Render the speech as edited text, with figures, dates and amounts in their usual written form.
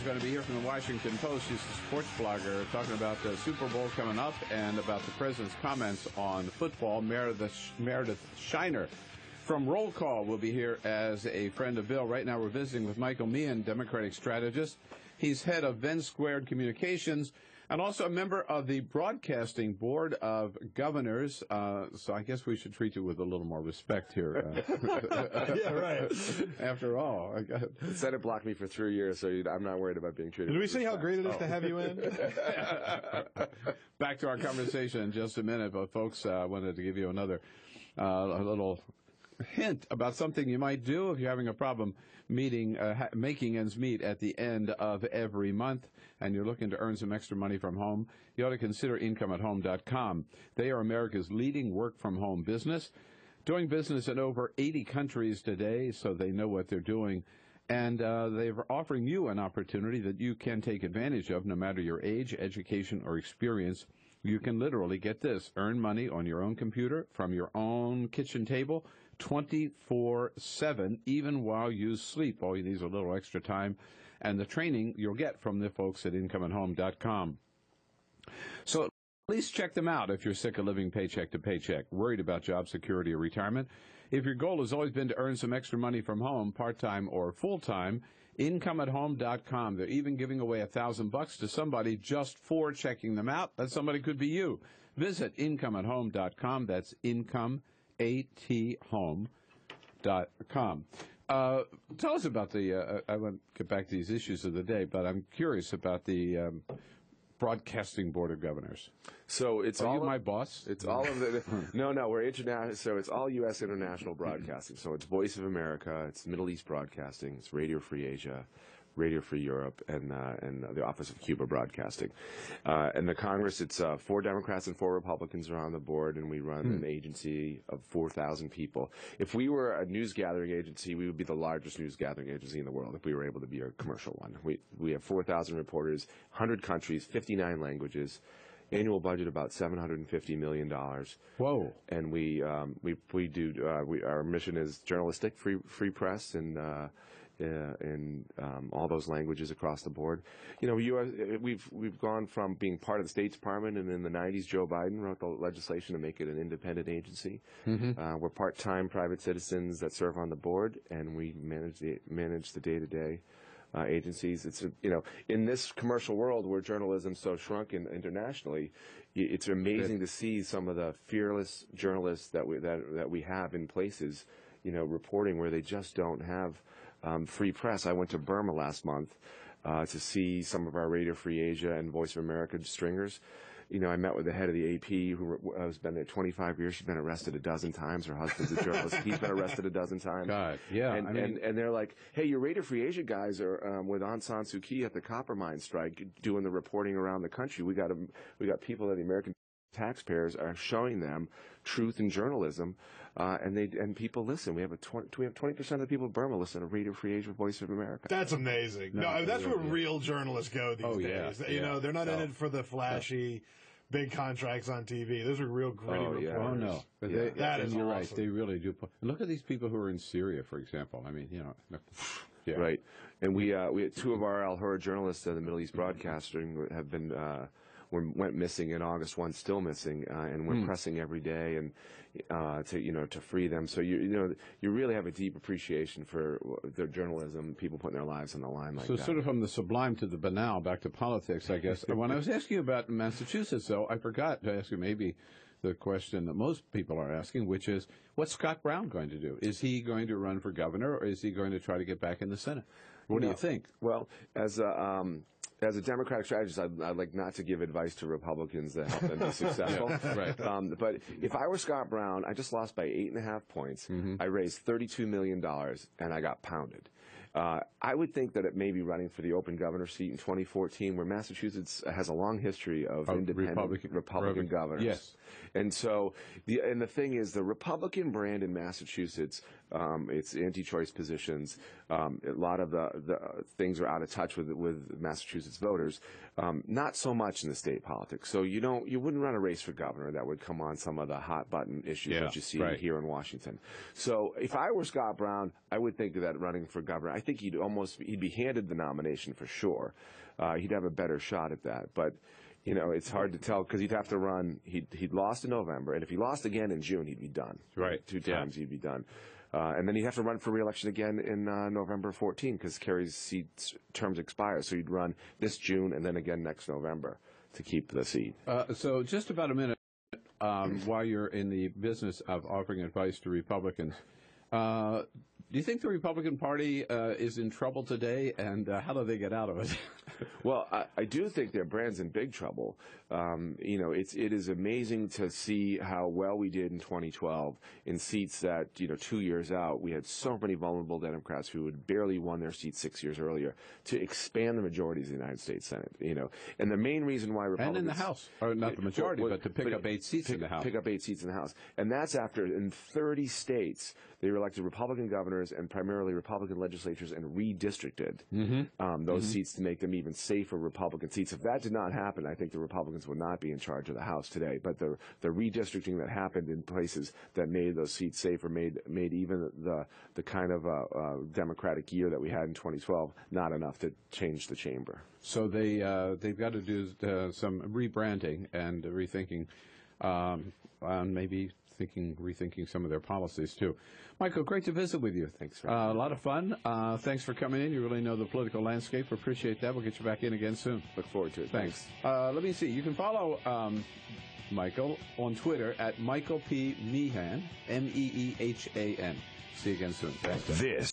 is going to be here from the Washington Post. She's a sports blogger talking about the Super Bowl coming up and about the president's comments on football. Meredith Shiner from Roll Call will be here as a friend of Bill. Right now we're visiting with Michael Meehan, Democratic strategist. He's head of Venn Squared Communications and also a member of the Broadcasting Board of Governors. So I guess we should treat you with a little more respect here. Yeah, right. After all. The Senate blocked me for 3 years, so I'm not worried about being treated. Did we see how great it is to have you in? Back to our conversation in just a minute, but folks, I wanted to give you another a little hint about something you might do if you're having a problem making ends meet at the end of every month and you're looking to earn some extra money from home. You ought to consider incomeathome.com. They are America's leading work-from-home business, doing business in over 80 countries today, so they know what they're doing. And they're offering you an opportunity that you can take advantage of no matter your age, education, or experience. You can literally, get this, earn money on your own computer from your own kitchen table 24/7, even while you sleep. All you need is a little extra time and the training you'll get from the folks at incomeathome.com. So at least check them out if you're sick of living paycheck to paycheck, worried about job security or retirement. If your goal has always been to earn some extra money from home, part-time or full-time, incomeathome.com. They're even giving away $1,000 to somebody just for checking them out. That somebody could be you. Visit incomeathome.com. That's incomeathome.com. Tell us about the, I want to get back to these issues of the day, but I'm curious about the Broadcasting Board of Governors. So it's Are all you my boss? It's all of the no, we're international. So it's all U.S. international broadcasting. So it's Voice of America, it's Middle East Broadcasting, it's Radio Free Asia, Radio Free Europe, and the Office of Cuba Broadcasting. And the Congress, it's 4 Democrats and 4 Republicans are on the board, and we run an agency of 4,000 people. If we were a news gathering agency, we would be the largest news gathering agency in the world if we were able to be a commercial one. We have 4,000 reporters, 100 countries, 59 languages. Annual budget about $750 million. Whoa! And our mission is journalistic, free press, and in all those languages across the board. You know, we've gone from being part of the State Department, and in the 90s, Joe Biden wrote the legislation to make it an independent agency. We're part-time private citizens that serve on the board, and we manage the day-to-day agencies. It's in this commercial world where journalism's so shrunken internationally, it's amazing to see some of the fearless journalists that we have in places, reporting where they just don't have free press. I went to Burma last month to see some of our Radio Free Asia and Voice of America stringers. I met with the head of the AP, who has been there 25 years. She's been arrested a dozen times. Her husband's a journalist. He's been arrested a dozen times. God, yeah. And they're like, hey, your Radio Free Asia guys are with Aung San Suu Kyi at the copper mine strike doing the reporting around the country. We got people that the American taxpayers are showing them truth in journalism, and people listen. We have 20% of the people in Burma listen to Radio Free Asia, Voice of America. That's amazing. No, that's where real journalists go these days. Yeah. They're not in it for the flashy big contracts on TV. Those are real gritty reporters. Oh, no. But that is you're awesome. right. They really do. Look at these people who are in Syria, for example. I mean, yeah. Right. And we had 2 of our Al Hura journalists in the Middle East Broadcasting have been went missing in August. One's still missing, and we're pressing every day and to free them. So you really have a deep appreciation for their journalism, people putting their lives on the line like that. So sort of from the sublime to the banal, back to politics, I guess. When I was asking you about Massachusetts, though, I forgot to ask you maybe the question that most people are asking, which is, what's Scott Brown going to do? Is he going to run for governor, or is he going to try to get back in the Senate? What do you think? Well, as a Democratic strategist, I'd like not to give advice to Republicans that help them be successful. Right. But if I were Scott Brown, I just lost by 8.5 points. I raised $32 million, and I got pounded. I would think that it may be running for the open governor seat in 2014, where Massachusetts has a long history of independent Republican governors. Yes. And so, the thing is, the Republican brand in Massachusetts, it's anti-choice positions. A lot of the things are out of touch with Massachusetts voters. Not so much in the state politics. So you wouldn't run a race for governor that would come on some of the hot button issues that you see here in Washington. So if I were Scott Brown, I would think that running for governor. I think he'd be handed the nomination for sure. He'd have a better shot at that, but. It's hard to tell because he'd have to run. He'd lost in November, and if he lost again in June, he'd be done. Right, two times he'd be done, and then he'd have to run for re-election again in November 14 because Kerry's terms expire. So he'd run this June and then again next November to keep the seat. So just about a minute while you're in the business of offering advice to Republicans. Do you think the Republican Party is in trouble today, and how do they get out of it? Well, I do think their brand's in big trouble. It is amazing to see how well we did in 2012 in seats that, 2 years out, we had so many vulnerable Democrats who had barely won their seats 6 years earlier to expand the majorities in the United States Senate, And the main reason why Republicans... And in the House. Or not the majority, but to pick up 8 seats in the House. Pick up 8 seats in the House. And that's after, in 30 states, they elected Republican governors and primarily Republican legislatures and redistricted those seats to make them even safer Republican seats. If that did not happen, I think the Republicans would not be in charge of the House today. But the redistricting that happened in places that made those seats safer made even the kind of Democratic year that we had in 2012 not enough to change the chamber. So they've got to do some rebranding and rethinking, and maybe rethinking some of their policies too. Michael, great to visit with you. Thanks. A lot of fun. Thanks for coming in. You really know the political landscape. Appreciate that. We'll get you back in again soon. Look forward to it. Thanks. Let me see. You can follow Michael on Twitter at Michael P. Meehan, Meehan. See you again soon. Thanks. This